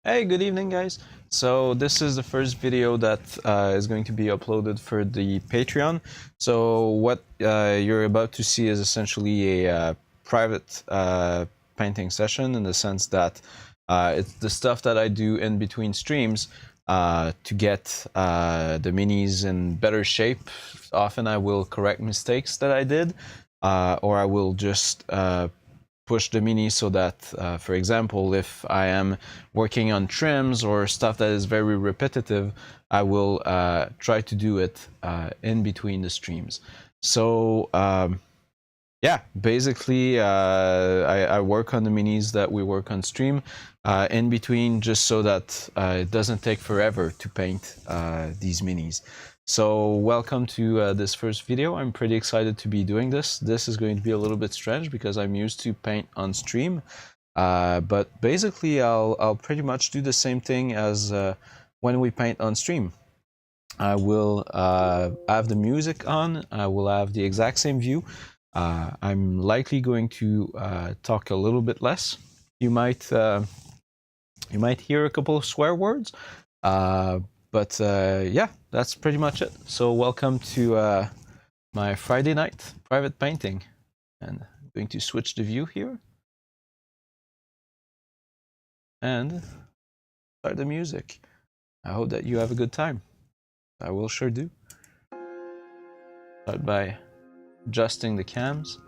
Hey, good evening, guys. So this is the first video that is going to be uploaded for the Patreon. So what you're about to see is essentially a private painting session, in the sense that it's the stuff that I do in between streams to get the minis in better shape. Often I will correct mistakes that I did, or I will just push the mini so that, for example, if I am working on trims or stuff that is very repetitive, I will try to do it in between the streams. So yeah, basically I work on the minis that we work on stream in between, just so that it doesn't take forever to paint these minis. So welcome to this first video. I'm pretty excited to be doing this. This is going to be a little bit strange because I'm used to paint on stream, but basically I'll pretty much do the same thing as when we paint on stream. I will have the music on. I will have the exact same view. I'm likely going to talk a little bit less. You might hear a couple of swear words, but yeah, that's pretty much it. So welcome to my Friday night private painting, and I'm going to switch the view here and start the music. I hope that you have a good time. I will sure do. Start by adjusting the cams.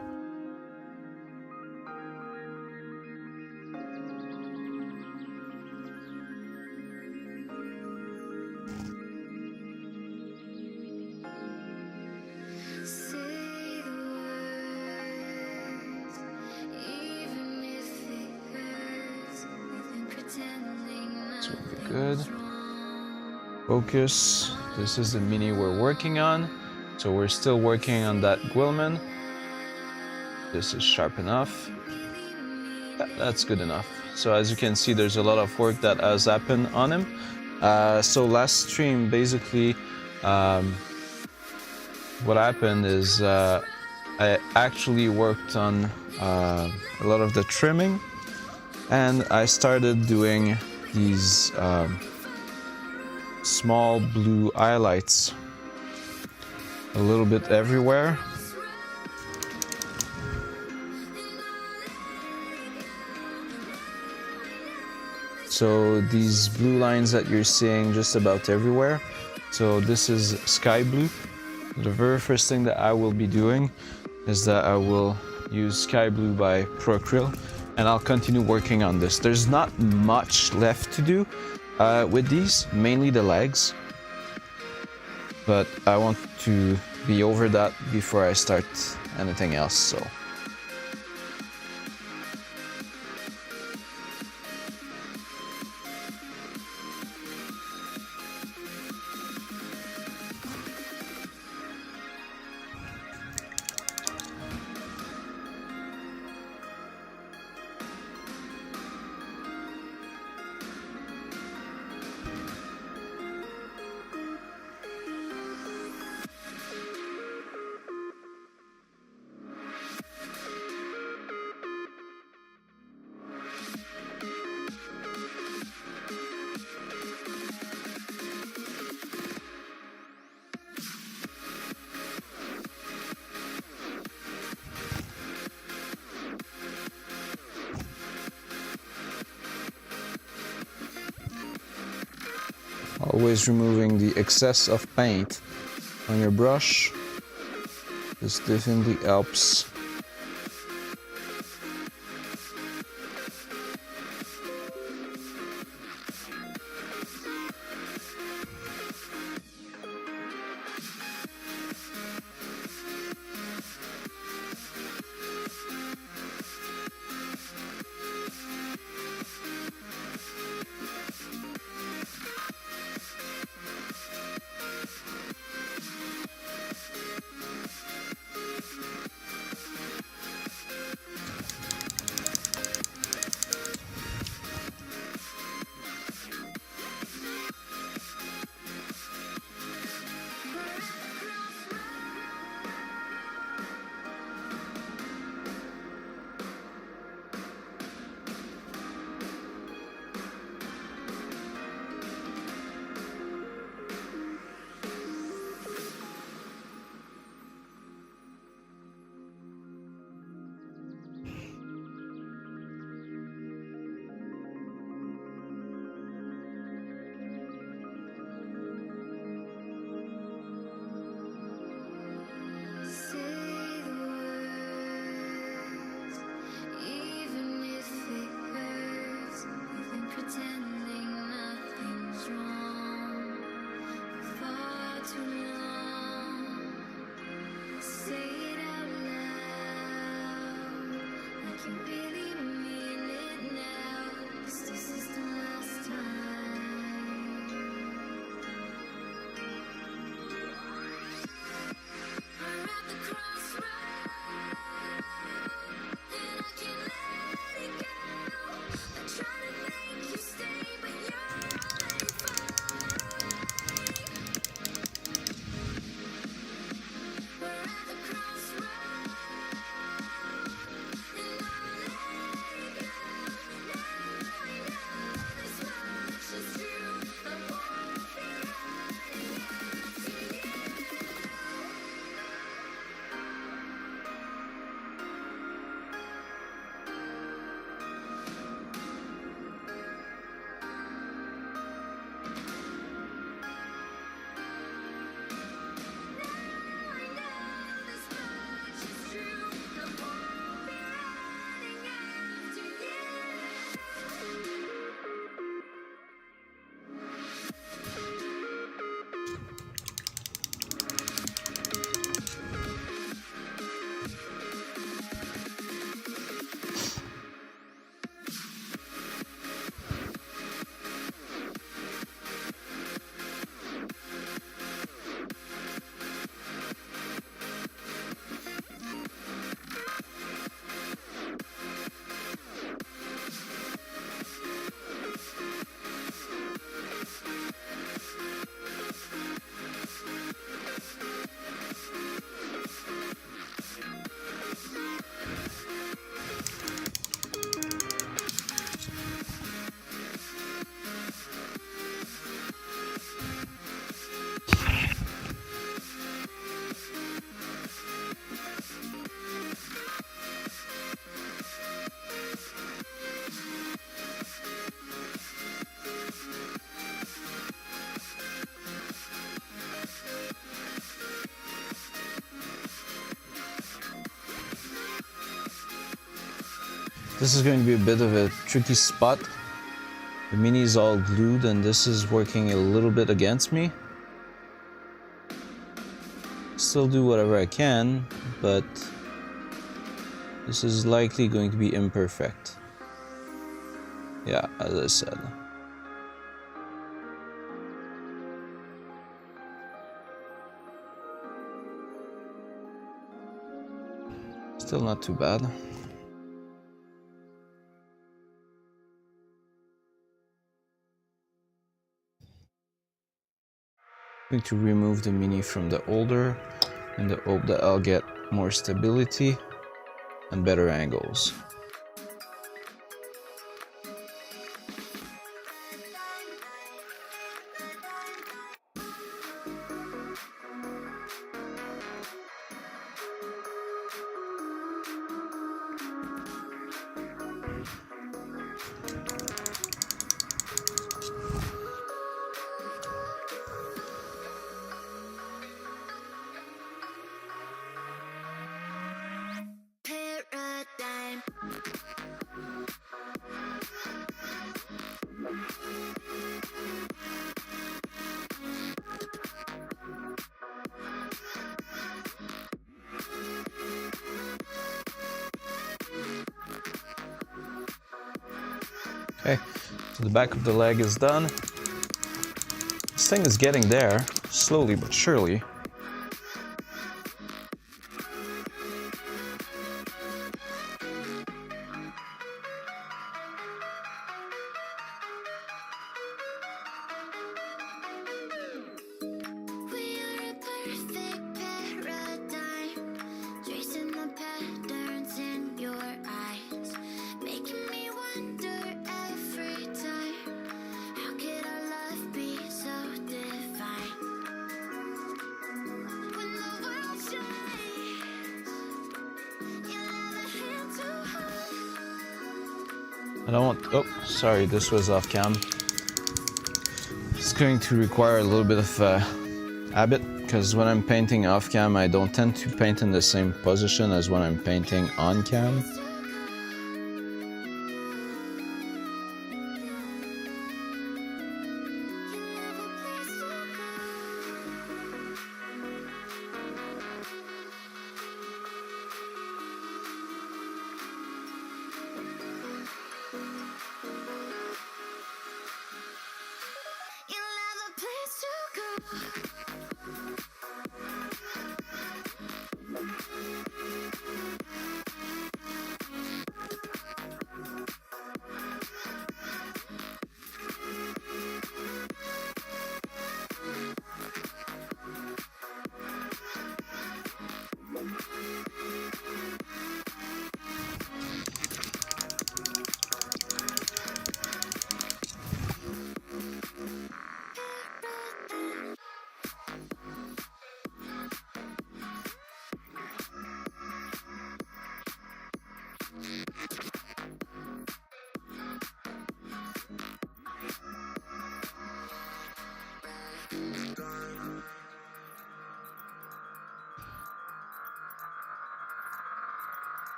So good. Focus. This is the mini we're working on. So we're still working on that Gwilman. This is sharp enough. That's good enough. So as you can see, there's a lot of work that has happened on him. So last stream, basically, what happened is I actually worked on a lot of the trimming, and I started doing these small blue highlights a little bit everywhere. So these blue lines that you're seeing just about everywhere, so this is sky blue. The very first thing that I will be doing is that I will use sky blue by Procryl, and I'll continue working on this. There's not much left to do with these, mainly the legs, but I want to be over that before I start anything else. So always removing the excess of paint on your brush. This definitely helps. really mean it now, 'cause this is the last time. We're at the crossroads, and I can't let it go. I try to make you stay, but you're already far away. We're at the crossroads, and I'll let it go. Now I know this much is true. I won't be running after you. I know this much is true. I won't be running after you. This is going to be a bit of a tricky spot. The mini is all glued and this is working a little bit against me. Still do whatever I can, but this is likely going to be imperfect. Yeah, as I said. Still not too bad. I'm going to remove the mini from the holder in the hope that I'll get more stability and better angles. Paradigm. Okay, so the back of the leg is done. This thing is getting there, slowly but surely. We are a perfect paradigm, tracing the patterns in your eyes, making me wonder every time, how could our love be so divine? When the world shines, you love a hand to hold. I don't want, oh, sorry, this was off cam. It's going to require a little bit of habit, because when I'm painting off cam, I don't tend to paint in the same position as when I'm painting on cam.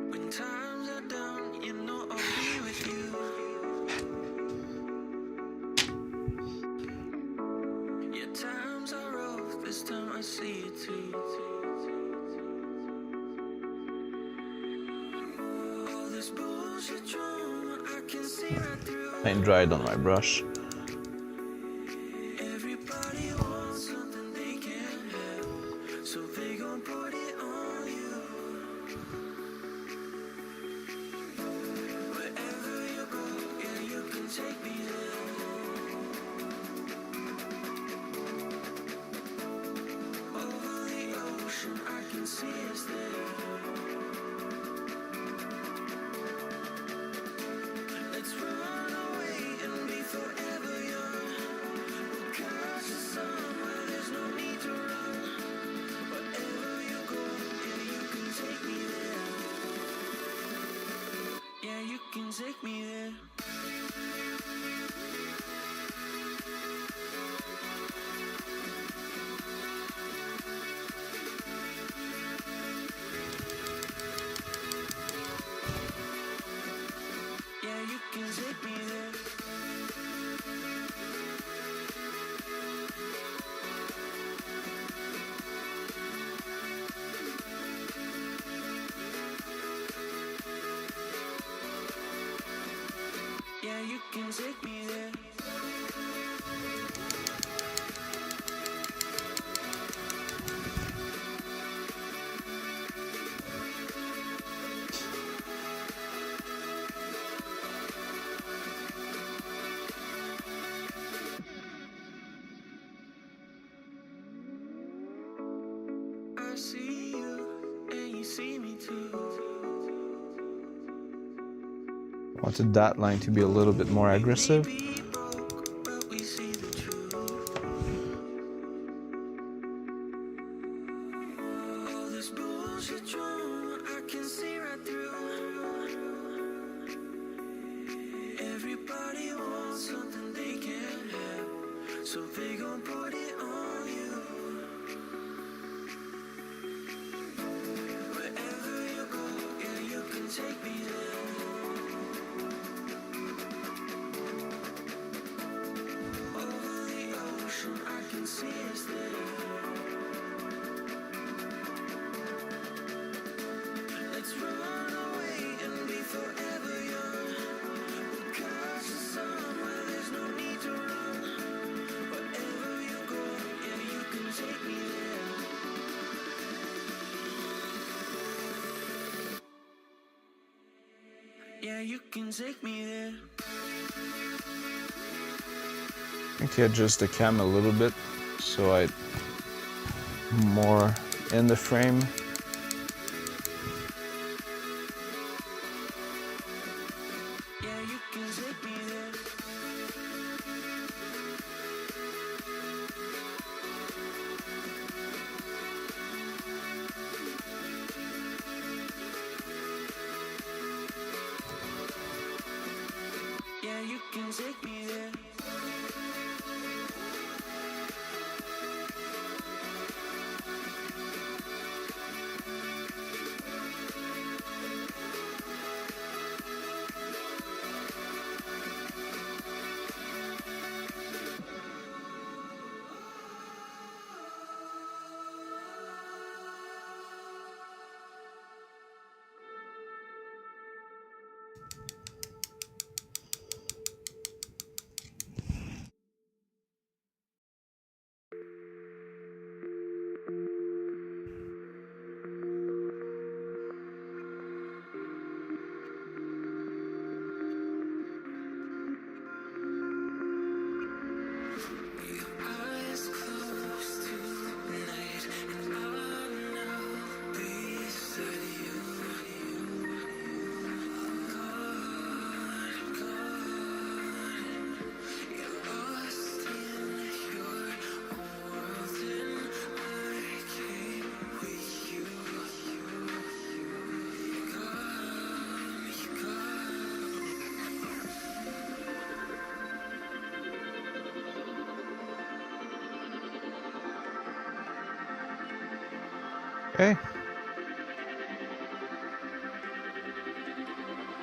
When times are down, you know I'll be with you. Yeah, times are rough, this time I see it too. All this bullshit drama, I can see right through. Paint dried on my brush. Everybody wants something they can't have, so they gon' put it on you. Wherever you go, yeah, you can take me there. Over the ocean, I can see us there. Let's run away and be forever young. We'll catch the sun where there's no need to run. Wherever you go, yeah, you can take me there. Yeah, you can take me there. Yeah, you can take me there. Yeah, you can take me there. I see you, and you see me too. Wanted that line to be a little bit more aggressive. Be broke, but we see the truth. All this bullshit drama, I can see right through. Everybody wants something they can't have, so they gon' put it on you. Wherever you go, yeah, you can take me there. Over the ocean, I can see us there. Let's run away and be forever young. We'll catch the sun where there's no need to run. Wherever you go, yeah, you can take me there. Yeah, you can take me there. I think I adjust the cam a little bit so I more in the frame. Yeah, you can take me there. Yeah, you can take me there. Okay.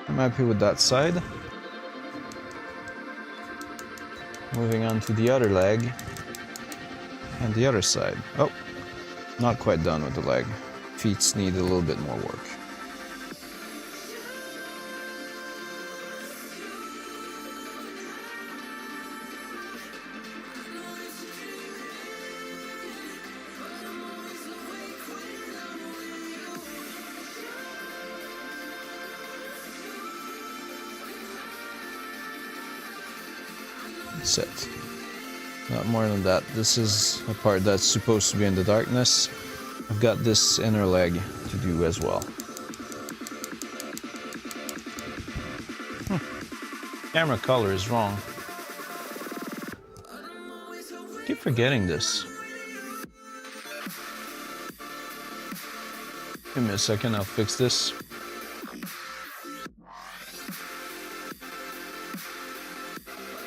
I'm happy with that side. Moving on to the other leg and the other side. Oh, not quite done with the leg. Feet need a little bit more work. Set. Not more than that. This is a part that's supposed to be in the darkness. I've got this inner leg to do as well. Camera color is wrong. Keep forgetting this. Give me a second, I'll fix this.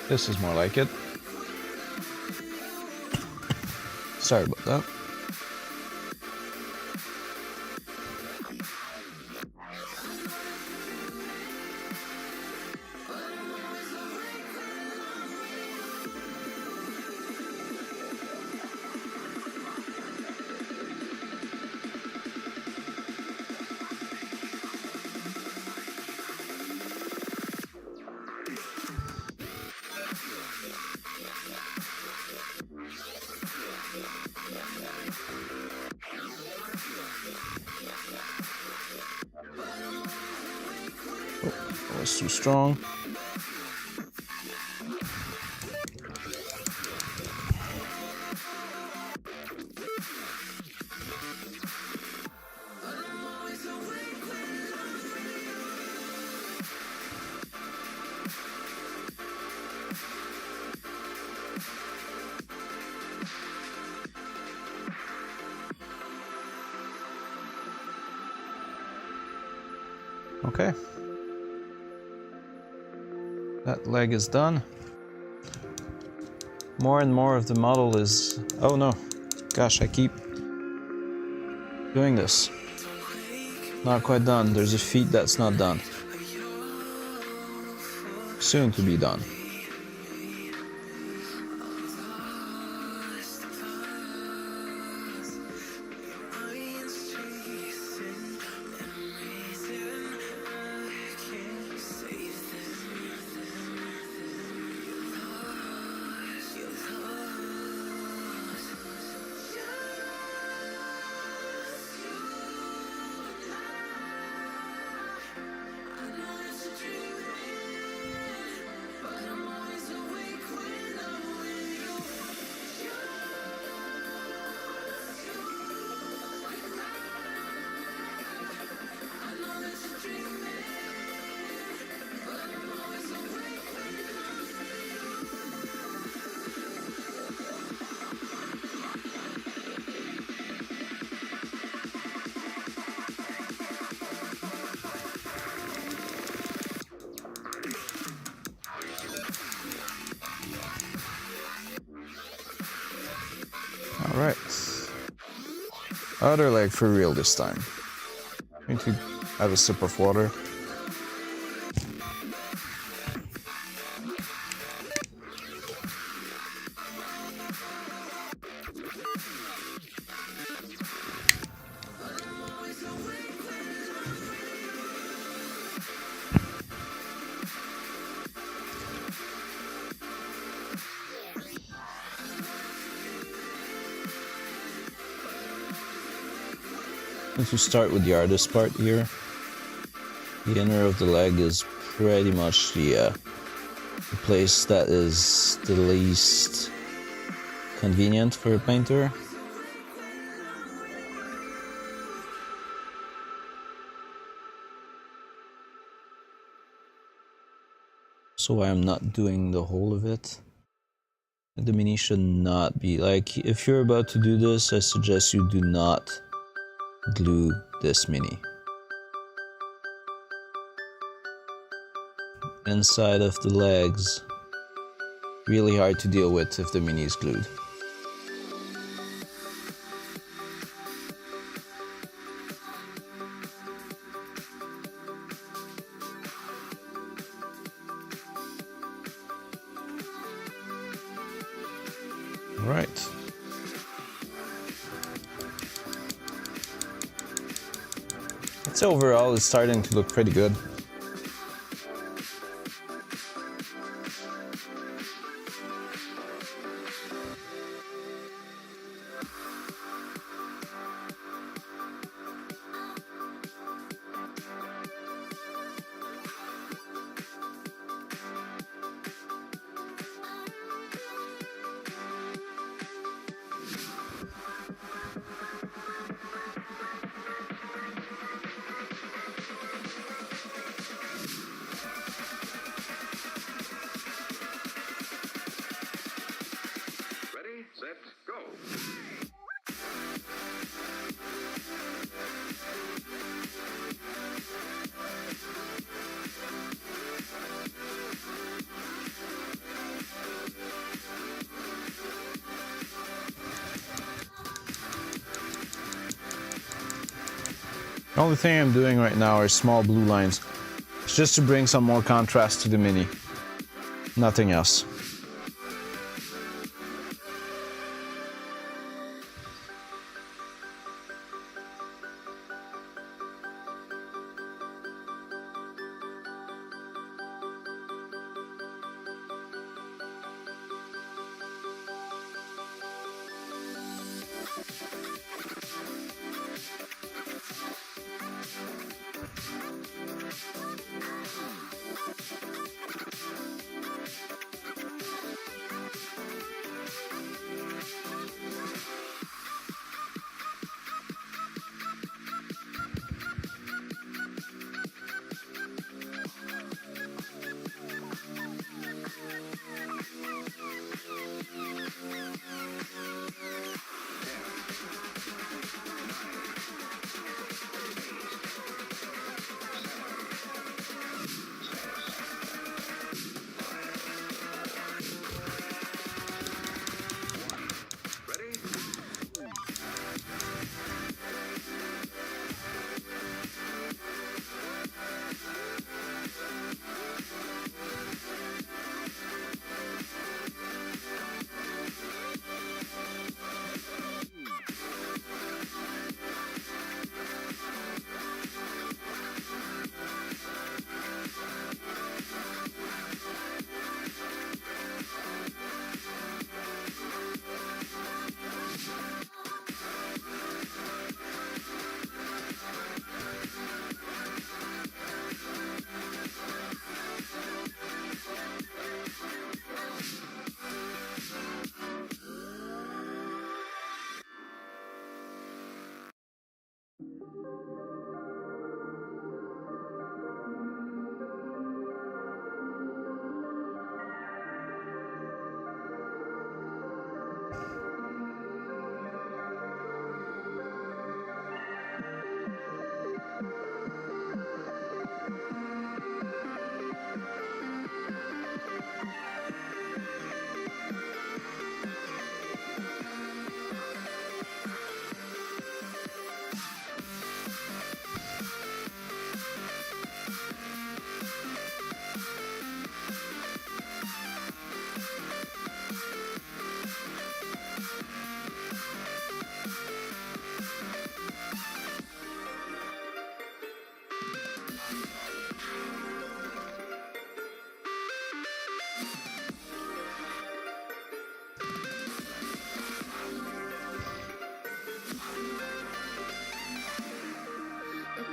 This is more like it. Sorry about that. That was too strong. Okay. That leg is done. More and more of the model is... Oh no. Gosh, I keep doing this. Not quite done. There's a feet that's not done. Soon to be done. Alright. Other leg for real this time. I'm going to have a sip of water. If you start with the hardest part here, the inner of the leg is pretty much the place that is the least convenient for a painter. So I'm not doing the whole of it. The mini should not be like, if you're about to do this, I suggest you do not glue this mini. Inside of the legs, really hard to deal with if the mini is glued. Right. I'd say overall it's starting to look pretty good. Ready, set, go. The only thing I'm doing right now are small blue lines. It's just to bring some more contrast to the Mini. Nothing else.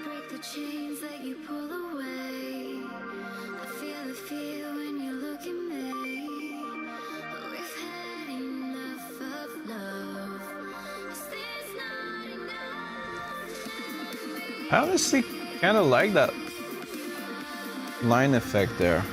Break the chains that you pull away. I feel the fear when you look at me. But we've had enough of love. Is this not enough? I honestly kind of like that line effect there.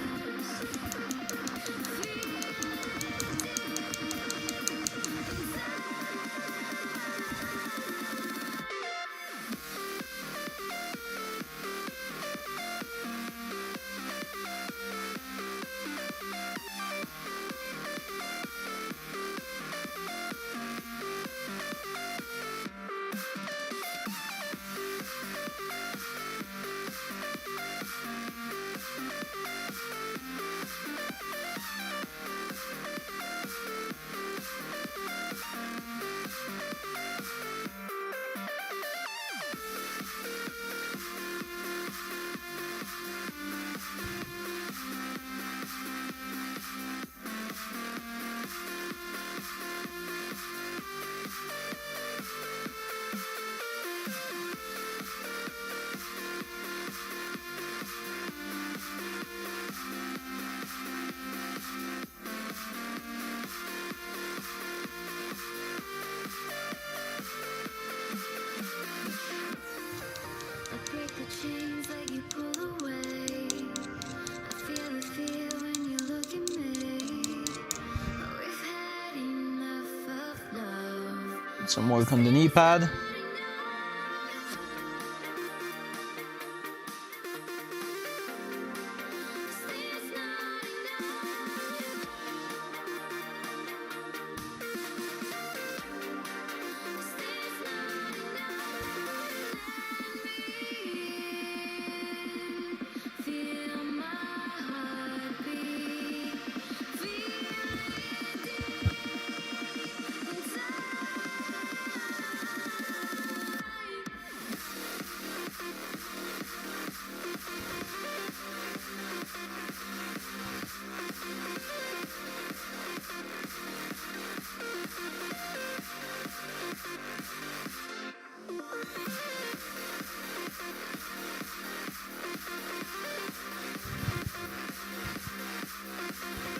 some work on the knee pad.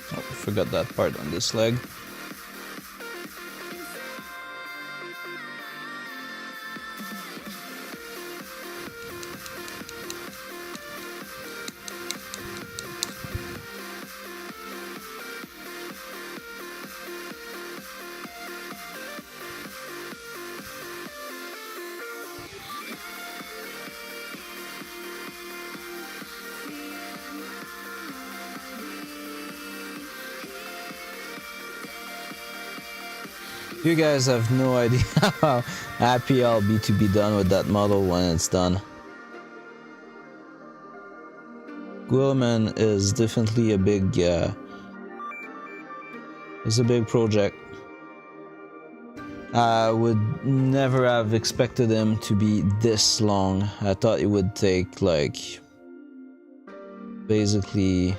Oh, forgot that part on this leg. You guys have no idea how happy I'll be to be done with that model when it's done. Guilliman is definitely a big project. I would never have expected him to be this long. I thought it would take like basically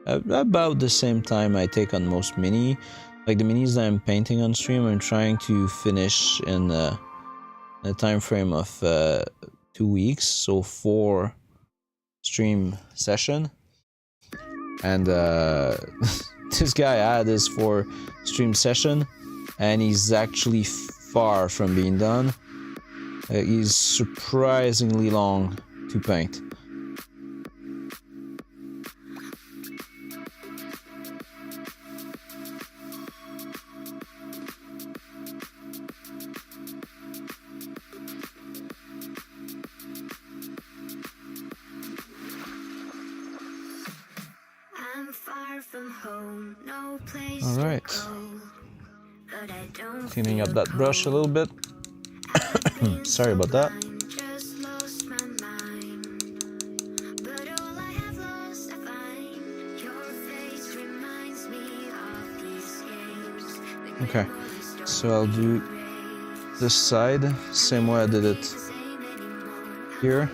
about the same time I take on most mini. Like the minis that I'm painting on stream, I'm trying to finish in a time frame of 2 weeks, so 4 stream session. And this guy had his 4 stream session, and he's actually far from being done. He's surprisingly long to paint. Alright, cleaning up that brush a little bit. Sorry about that. Okay, so I'll do this side same way I did it here.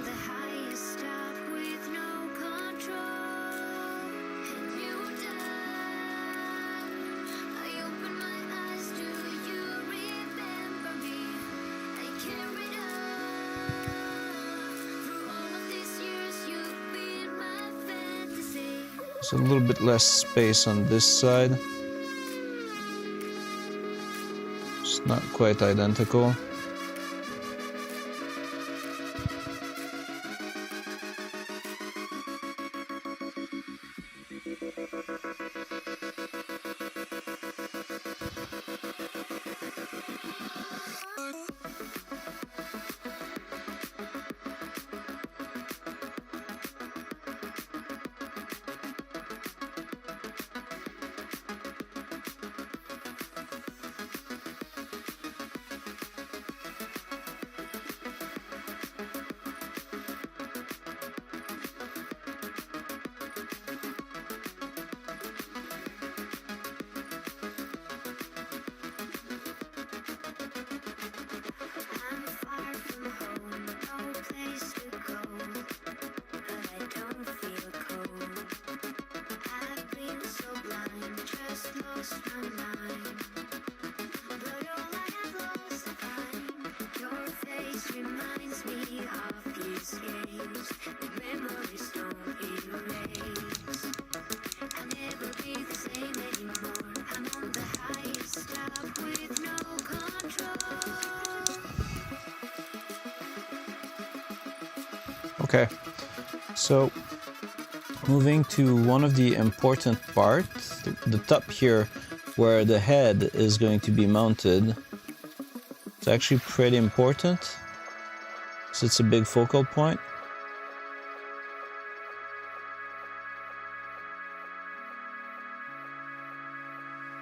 A little bit less space on this side. It's not quite identical. Okay, so moving to one of the important parts, the top here where the head is going to be mounted. It's actually pretty important, so it's a big focal point.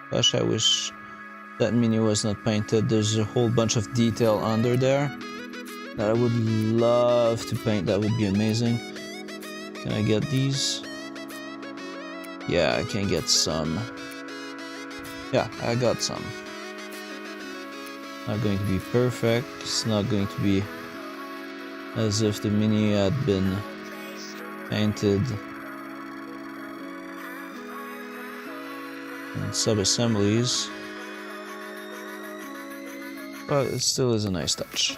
Gosh, I wish that mini was not painted. There's a whole bunch of detail under there that I would love to paint. That would be amazing. Can I get these? Yeah, I can get some. Yeah, I got some. Not going to be perfect. It's not going to be as if the mini had been painted in sub-assemblies, but it still is a nice touch.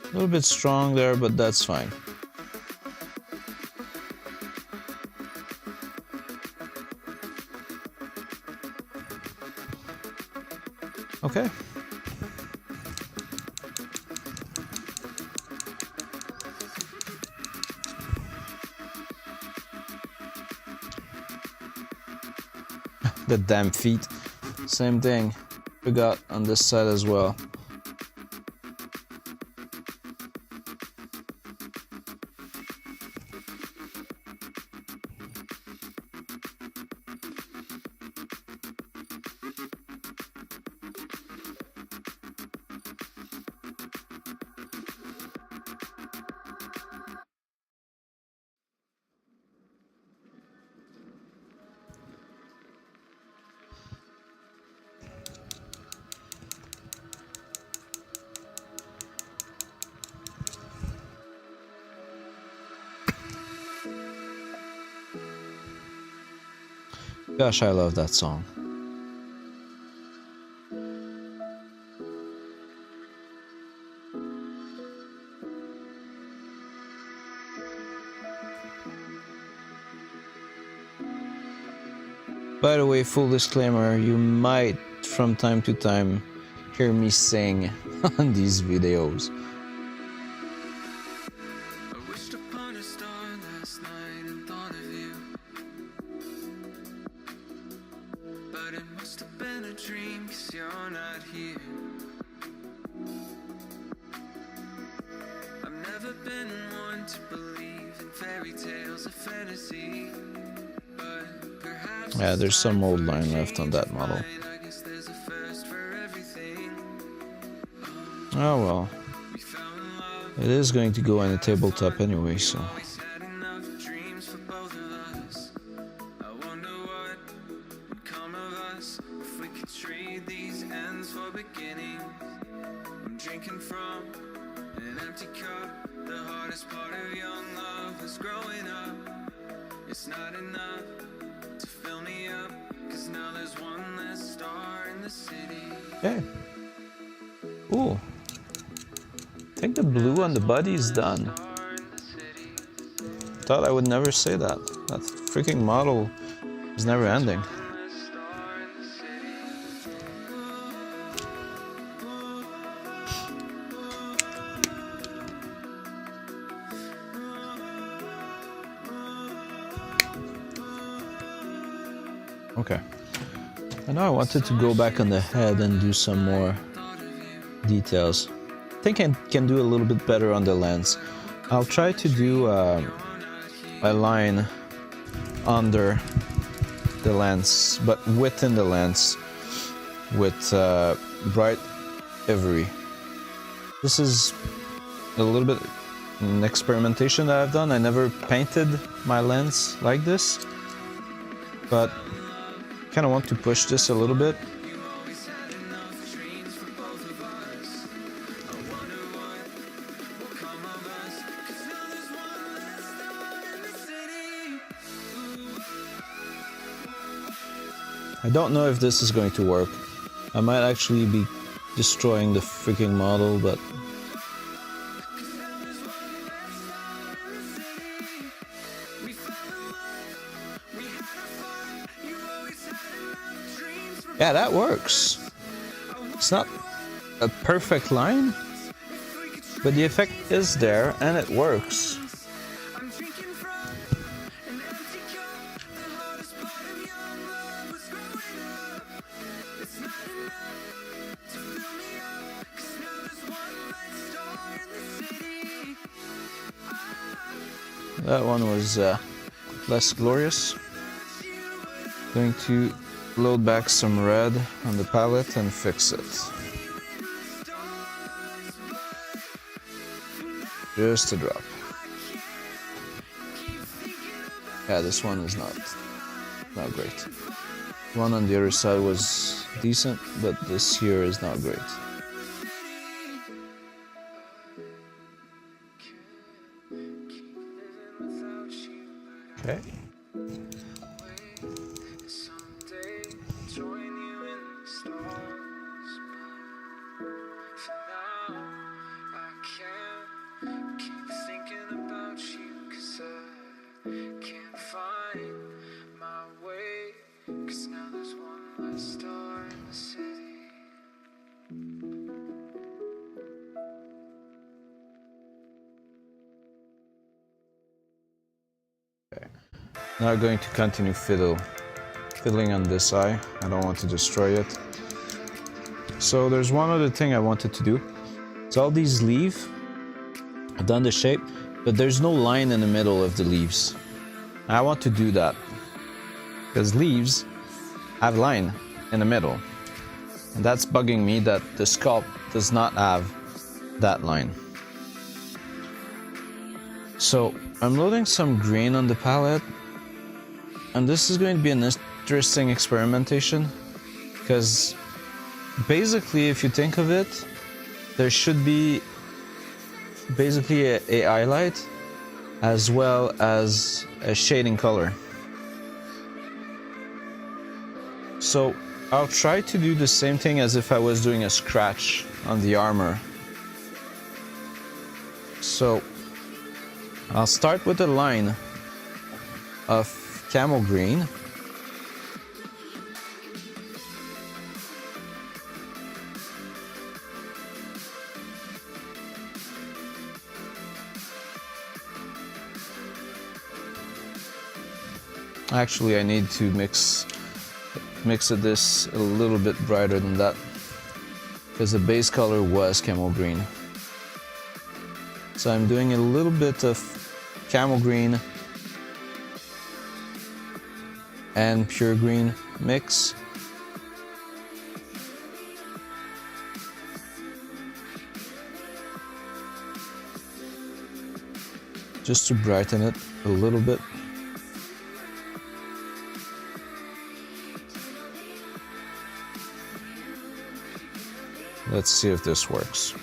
A little bit strong there, but that's fine. Okay. The damn feet. Same thing. Forgot on this side as well. Gosh, I love that song. By the way, full disclaimer, you might from time to time hear me sing on these videos. I wished upon a star last night and thought of you, but it must have been a dream 'cause you're not here. I've never been one to believe in fairy tales or fantasy, but perhaps Yeah, there's some old line left on that model. I guess there's a first for everything. Oh well. We found love. It is going to go on a tabletop anyway, so... Always had enough dreams for both of us. I wonder what would come of us if we could trade these ends for beginnings. I'm drinking from an empty cup. The hardest part of young love is growing up. It's not enough to fill me up, 'cause now there's one less star in the city. Okay. Cool. I think the blue on the body is done. Star in the city. Thought I would never say that. That freaking model is never ending. One less star in the city. Okay. I know I wanted to go back on the head and do some more details. I think I can do a little bit better on the lens. I'll try to do a line under the lens, but within the lens with bright ivory. This is a little bit an experimentation that I've done. I never painted my lens like this, but kind of want to push this a little bit. I don't know if this is going to work. I might actually be destroying the freaking model, but yeah, that works. It's not a perfect line, but the effect is there and it works. That one was less glorious. Going to load back some red on the palette and fix it. Just a drop. Yeah, this one is not great. One on the other side was decent, but this here is not great. Okay. Now I'm going to continue fiddling on this eye. I don't want to destroy it. So there's one other thing I wanted to do. So all these leaves, I've done the shape, but there's no line in the middle of the leaves. I want to do that because leaves have line in the middle, and that's bugging me that the sculpt does not have that line. So I'm loading some green on the palette. And this is going to be an interesting experimentation, because basically, if you think of it, there should be basically a highlight as well as a shading color. So I'll try to do the same thing as if I was doing a scratch on the armor. So I'll start with a line of camel green. Actually, I need to mix this a little bit brighter than that, because the base color was camel green. So I'm doing a little bit of camel green and pure green mix. Just to brighten it a little bit. Let's see if this works.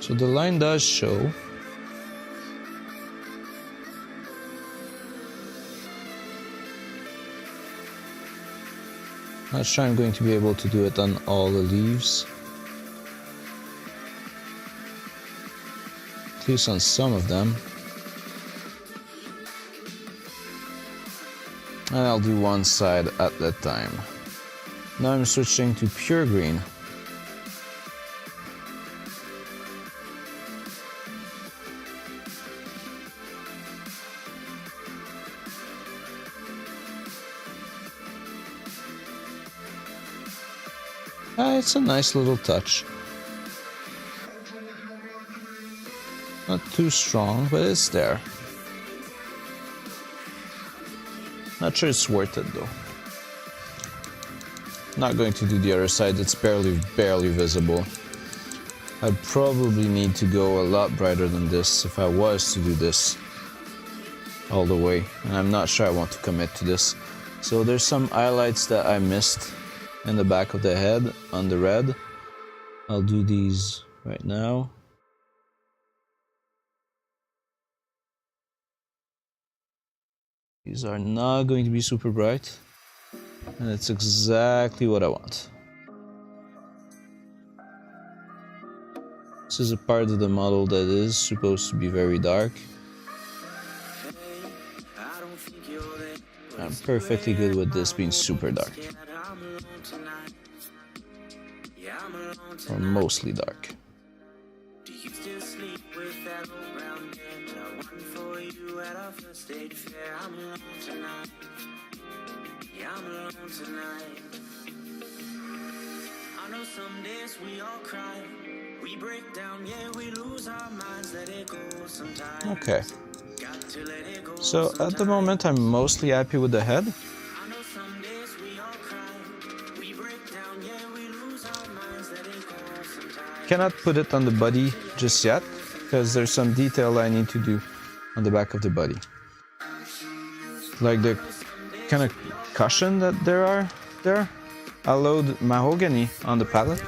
So the line does show. Not sure I'm going to be able to do it on all the leaves. At least on some of them. And I'll do one side at a time. Now I'm switching to pure green. It's a nice little touch. Not too strong, but it's there. Not sure it's worth it though. Not going to do the other side, it's barely visible. I'd probably need to go a lot brighter than this if I was to do this. all the way, and I'm not sure I want to commit to this. So there's some highlights that I missed in the back of the head on the red. I'll do these right now. These are not going to be super bright, and it's exactly what I want. This is a part of the model that is supposed to be very dark. I'm perfectly good with this being super dark. Or mostly dark. Do you still sleep with that old brown bed? I won for you at our first date fair. I'm alone tonight. Yeah, I'm alone tonight. I know some days we all cry. We break down, yeah, we lose our minds. Let it go sometimes. Okay. Got to let it go. So at the moment I'm mostly happy with the head. I know some days we all cry. We break down, yeah, we lose our minds. Let it go sometimes. Cannot put it on the body just yet, because there's some detail I need to do on the back of the body. Like the kind of cushion that there are there. I'll load mahogany on the palette.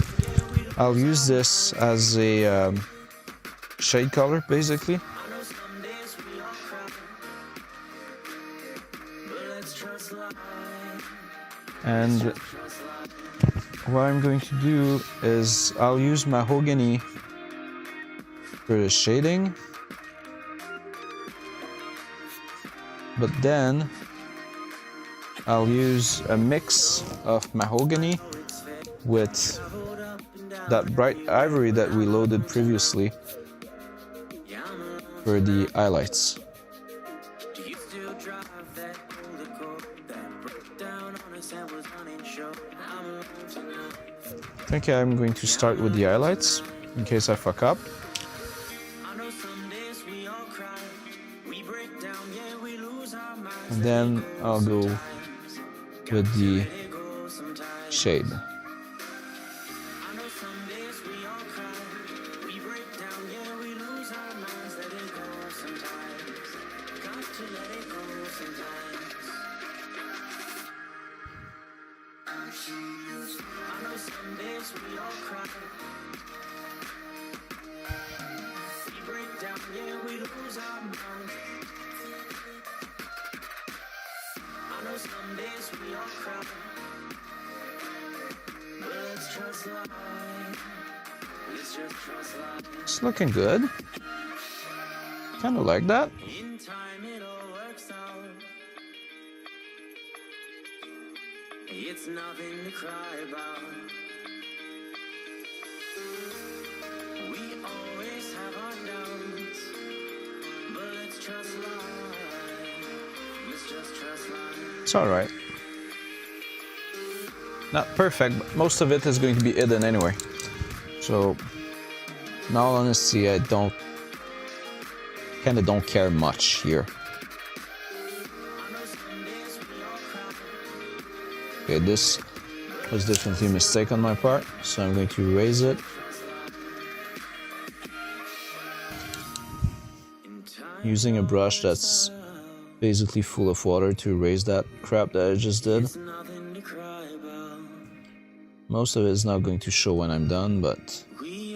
I'll use this as a shade color, basically. And what I'm going to do is I'll use mahogany for the shading, but then I'll use a mix of mahogany with that bright ivory that we loaded previously for the highlights. I think I'm going to start with the highlights in case I fuck up. And then I'll go with the shade. It's looking good. Kind of like that. In time it all works out. It's nothing to cry about. We always have our doubts, but let's trust life. Let's just trust life. It's alright. Not perfect, but most of it is going to be hidden anyway. So, in all honesty, I don't care much here. Okay, this was definitely a mistake on my part, so I'm going to erase it. Using a brush that's basically full of water to erase that crap that I just did. Most of it is not going to show when I'm done, but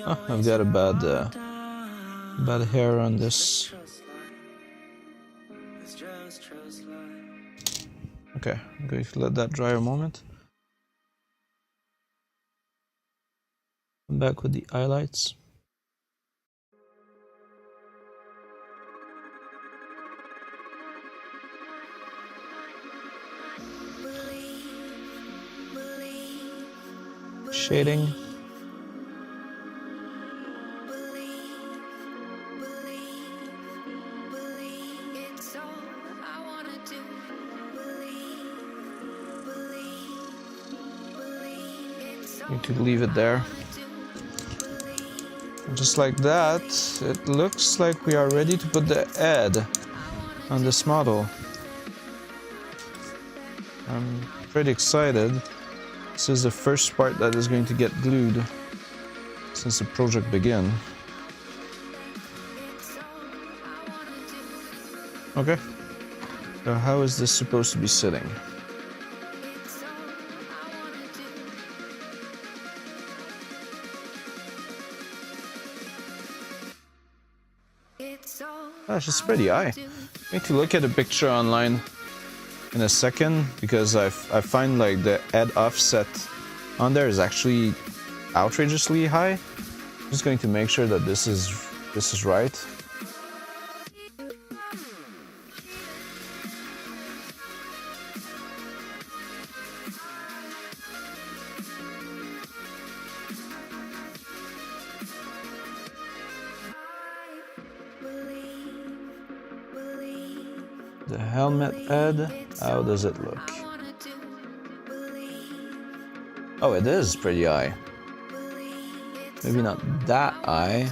I've got a bad hair on this. Okay, I'm going to let that dry a moment. Come back with the highlights. Shading. Need to leave it there. Just like that, it looks like we are ready to put the head on this model. I'm pretty excited. This is the first part that is going to get glued since the project began. Okay, So how is this supposed to be sitting? It's all I wanna do. It's all Gosh, it's I pretty wanna high. do. I'm going to look at a picture online in a second because I find like the head offset on there is actually outrageously high. I'm just going to make sure that this is right. The helmet head, how does it look? I wanna do. Believe, Oh, it is pretty high. believe. It's Maybe not that high.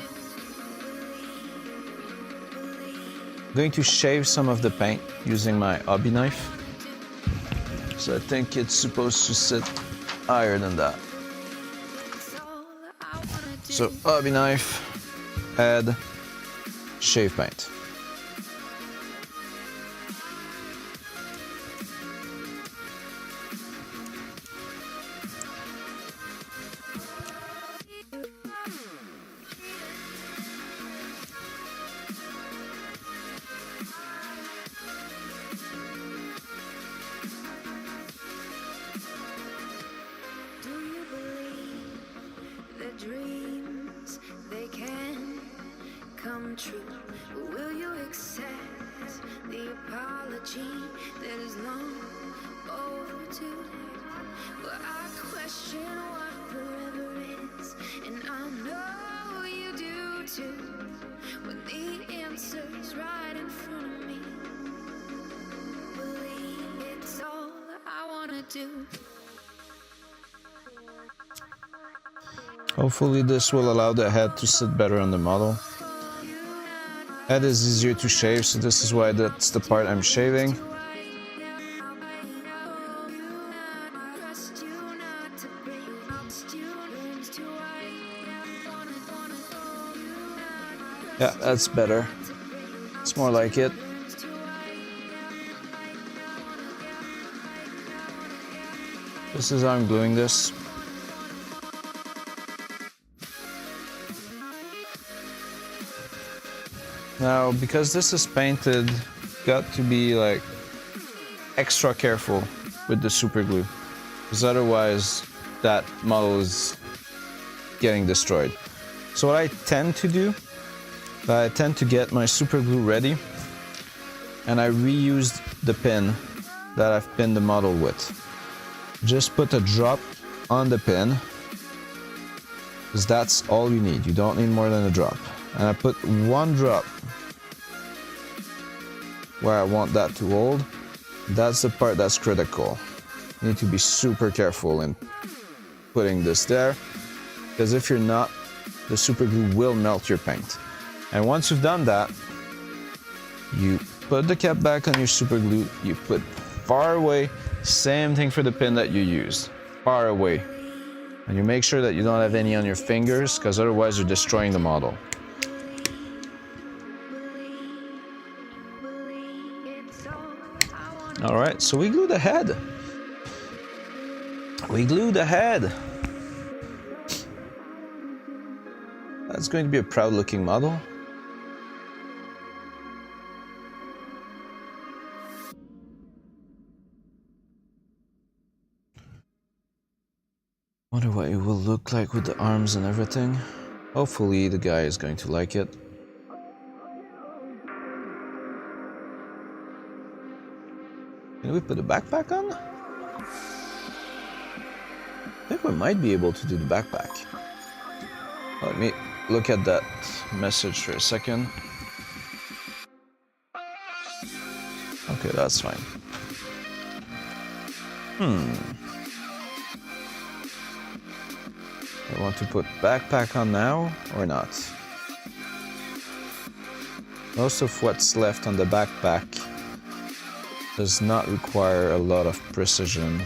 I'm going to shave some of the paint using my hobby knife. So I think it's supposed to sit higher than that. all I wanna do. So hobby knife, head, shave paint. Do you believe that dreams they can come true? Will you accept the apology that is long overdue? Well, I question what forever is, and I know you do too. When the answer's right in front of me, believe it's all I wanna do. Hopefully this will allow the head to sit better on the model. Head is easier to shave, so this is why that's the part I'm shaving. Yeah, that's better. It's more like it. This is how I'm gluing this. Now, because this is painted, got to be like extra careful with the super glue, because otherwise that model is getting destroyed. So what I tend to do, I tend to get my super glue ready, and I reused the pin that I've pinned the model with. Just put a drop on the pin, because that's all you need. You don't need more than a drop. And I put one drop where I want that to hold. That's the part that's critical. You need to be super careful in putting this there, because if you're not, the super glue will melt your paint. And once you've done that, you put the cap back on your super glue, you put far away, same thing for the pin that you used, far away. And you make sure that you don't have any on your fingers, because otherwise you're destroying the model. All right, so we glue the head. We glue the head. That's going to be a proud looking model. Wonder what it will look like with the arms and everything. Hopefully the guy is going to like it. Can we put a backpack on? I think we might be able to do the backpack. Let me look at that message for a second. Okay, that's fine. I want to put backpack on now or not? Most of what's left on the backpack does not require a lot of precision.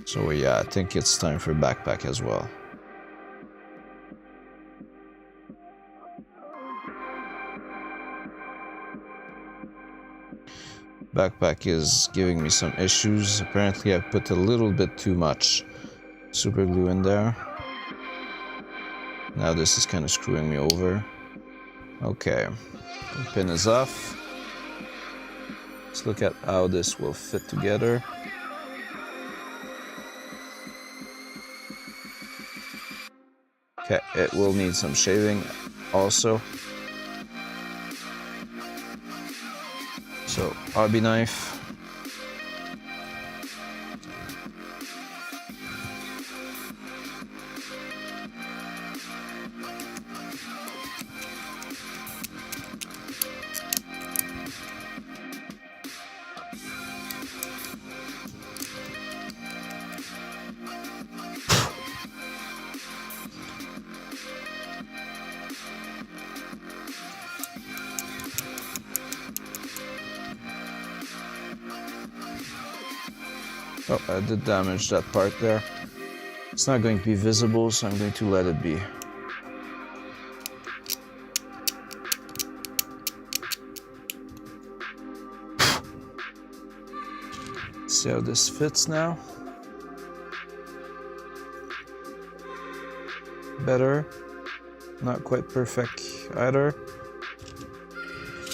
So yeah, I think it's time for backpack as well. backpack is giving me some issues. Apparently I've put a little bit too much super glue in there. Now this is kind of screwing me over. Okay, the pin is off. Let's look at how this will fit together. Okay, it will need some shaving also. So, hobby knife. Oh, I did damage that part there. It's not going to be visible, so I'm going to let it be. See how this fits now? Better. Not quite perfect either.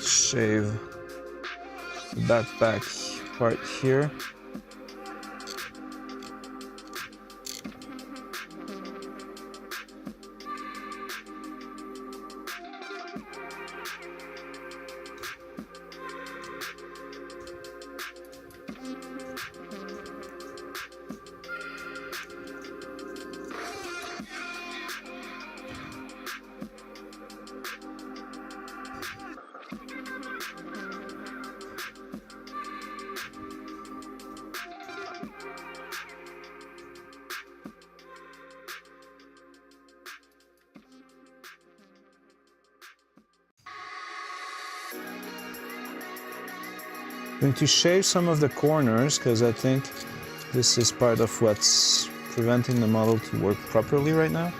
Shave the backpack part here. I'm going to shave some of the corners because I think this is part of what's preventing the model to work properly right now.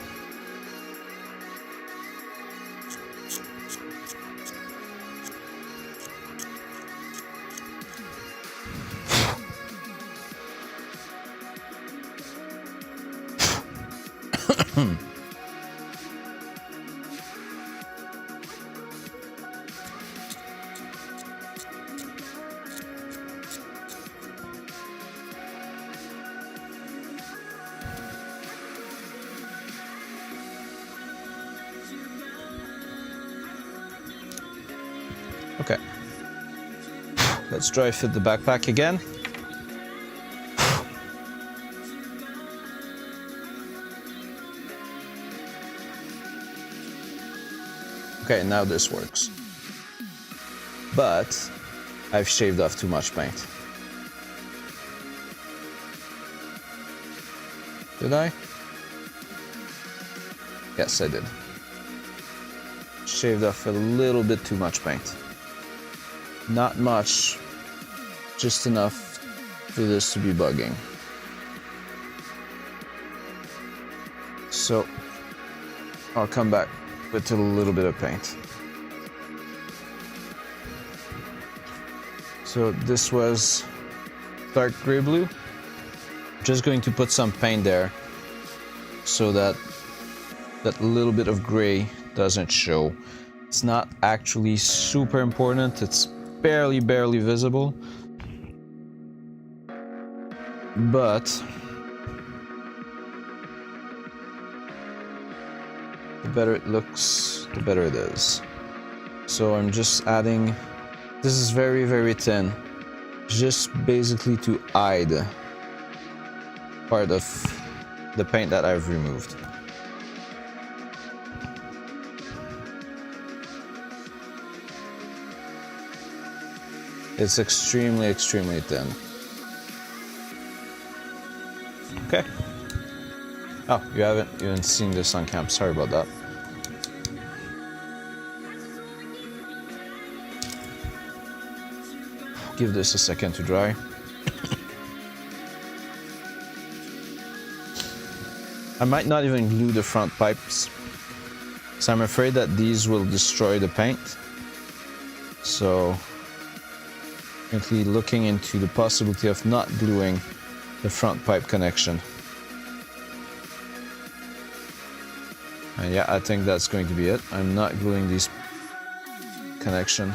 Okay, let's dry fit the backpack again. Okay, now this works. But I've shaved off too much paint. Did I? Yes, I did. Shaved off a little bit too much paint. Not much, just enough for this to be bugging. So I'll come back with a little bit of paint. So this was dark gray blue. Just going to put some paint there so that that little bit of gray doesn't show. It's not actually super important. It's barely visible, but the better it looks, the better it is. So I'm just adding, this is very thin, just basically to hide part of the paint that I've removed. It's extremely thin. Okay. Oh, you haven't even seen this on cam. Sorry about that. Give this a second to dry. I might not even glue the front pipes, so I'm afraid that these will destroy the paint. So Currently looking into the possibility of not gluing the front pipe connection. And yeah, I think that's going to be it. I'm not gluing these connection.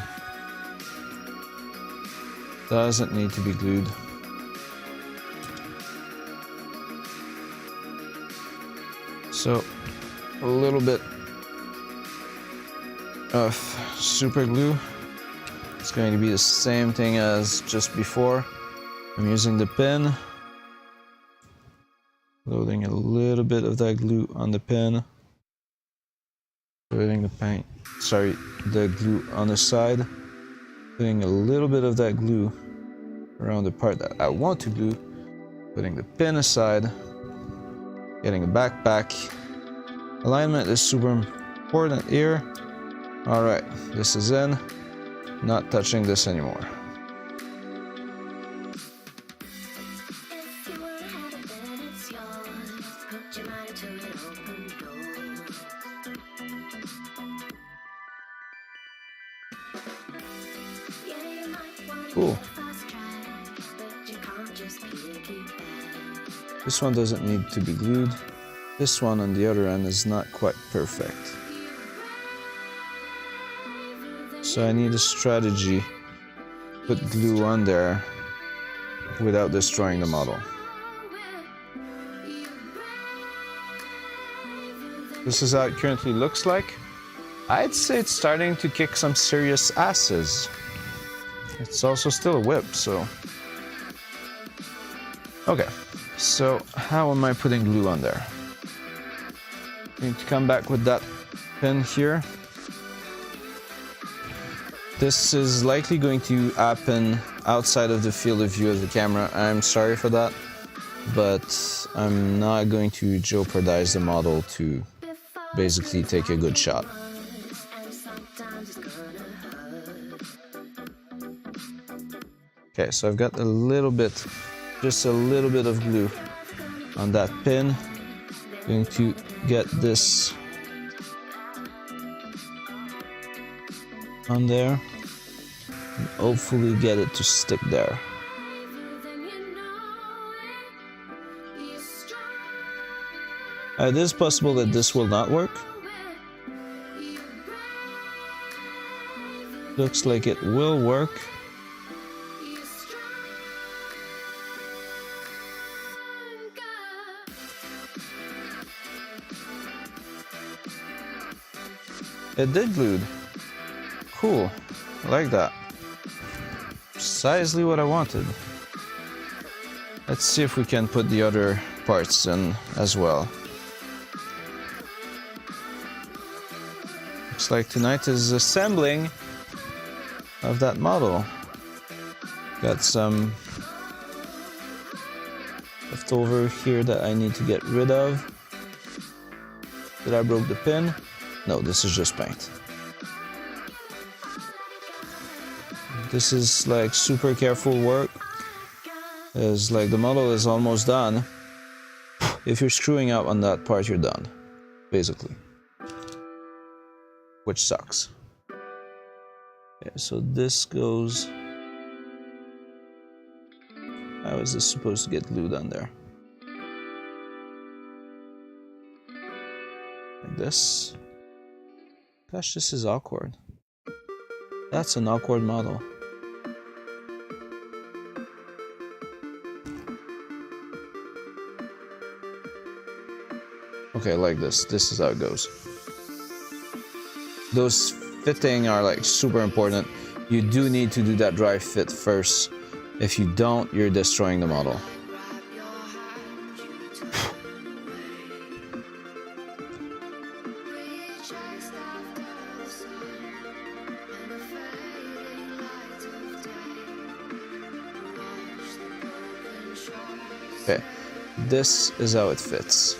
Doesn't need to be glued. So a little bit of super glue. It's going to be the same thing as just before. I'm using the pin, loading a little bit of that glue on the pin, putting the glue on the side, putting a little bit of that glue around the part that I want to glue, putting the pin aside, getting a backpack. Alignment is super important here. All right, this is in. Not touching this anymore. If you wanna have it, then it's yours. Put your mind to an open door. Yeah, you might want Cool. a fast track, but you can't just piggyback. This one doesn't need to be glued. This one on the other end is not quite perfect. So I need a strategy. Put glue on there without destroying the model. This is how it currently looks like. I'd say it's starting to kick some serious asses. It's also still a whip, so... Okay, so how am I putting glue on there? Going to come back with that pin here. This is likely going to happen outside of the field of view of the camera. I'm sorry for that, but I'm not going to jeopardize the model to basically take a good shot. Okay, so I've got a little bit, just a little bit of glue on that pin. Going to get this on there and hopefully get it to stick there. It is possible that this will not work. Looks like it will work. It did glued. Cool. I like that. Precisely what I wanted. Let's see if we can put the other parts in as well. Looks like tonight is assembling of that model. Got some left over here that I need to get rid of. Did I broke the pin? No, this is just paint. This is like super careful work. It's like the model is almost done. If you're screwing up on that part, you're done, basically. Which sucks. Yeah, so this goes... How is this supposed to get glued on there? Like this. Gosh, this is awkward. That's an awkward model. Okay, like this. This is how it goes. Those fitting are like super important. You do need to do that dry fit first. If you don't, you're destroying the model. Okay, this is how it fits.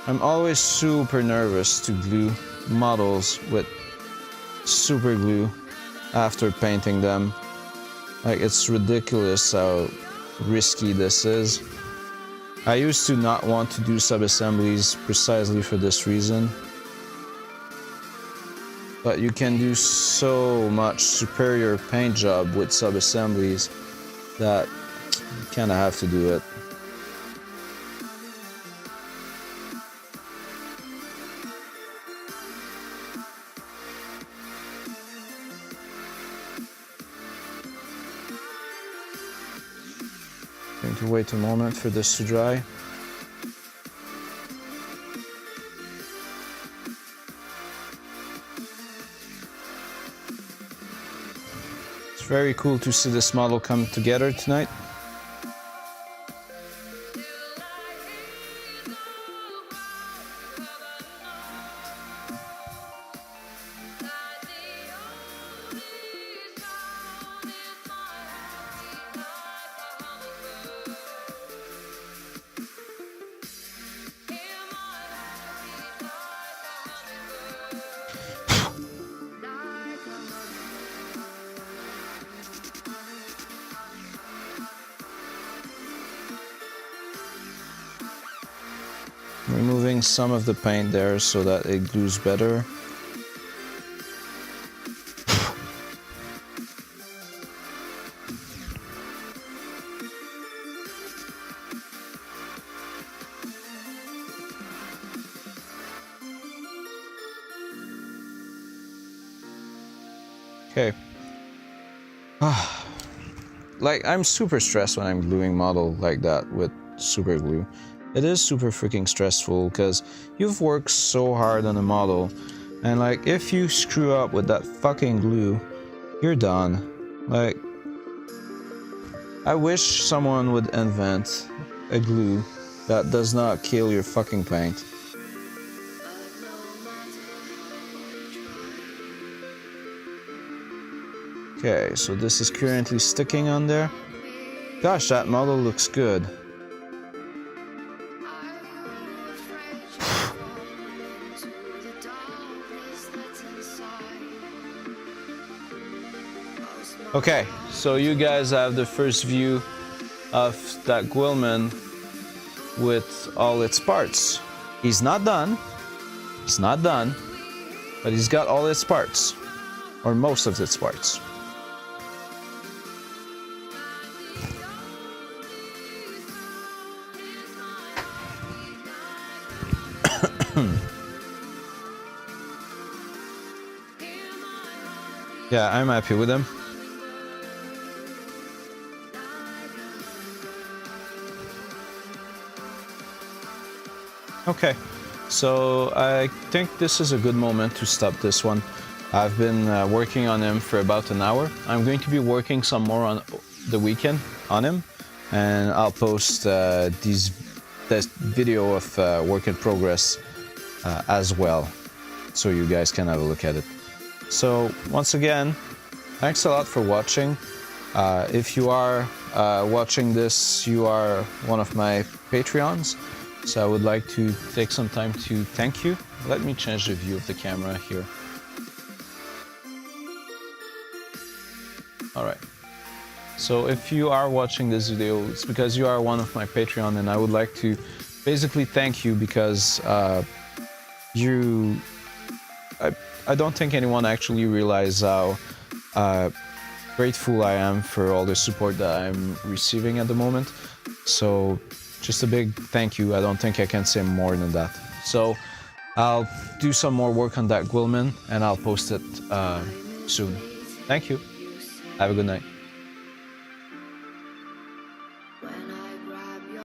I'm always super nervous to glue models with super glue after painting them. Like, it's ridiculous how risky this is. I used to not want to do sub-assemblies precisely for this reason. but you can do so much superior paint job with sub-assemblies that you kind of have to do it. Going to wait a moment for this to dry. It's very cool to see this model come together tonight. Removing some of the paint there so that it glues better. Okay. Like, I'm super stressed when I'm gluing model like that with super glue. It is super freaking stressful because you've worked so hard on a model, and like, if you screw up with that fucking glue, you're done. Like, I wish someone would invent a glue that does not kill your fucking paint. Okay, so this is currently sticking on there. Gosh, that model looks good. Okay, so you guys have the first view of that Gwilman with all its parts. He's not done, but he's got all its parts, or most of its parts. Yeah, I'm happy with him. Okay, so I think this is a good moment to stop this one. I've been working on him for about an hour. I'm going to be working some more on the weekend on him, and I'll post this video of work in progress as well, so you guys can have a look at it. So once again, thanks a lot for watching. If you are watching this, you are one of my Patreons. So I would like to take some time to thank you. Let me change the view of the camera here. Alright. So if you are watching this video, it's because you are one of my Patreon, and I would like to basically thank you because I don't think anyone actually realizes how grateful I am for all the support that I'm receiving at the moment. So just a big thank you. I don't think I can say more than that. So I'll do some more work on that Gwilman, and I'll post it soon. Thank you. Have a good night.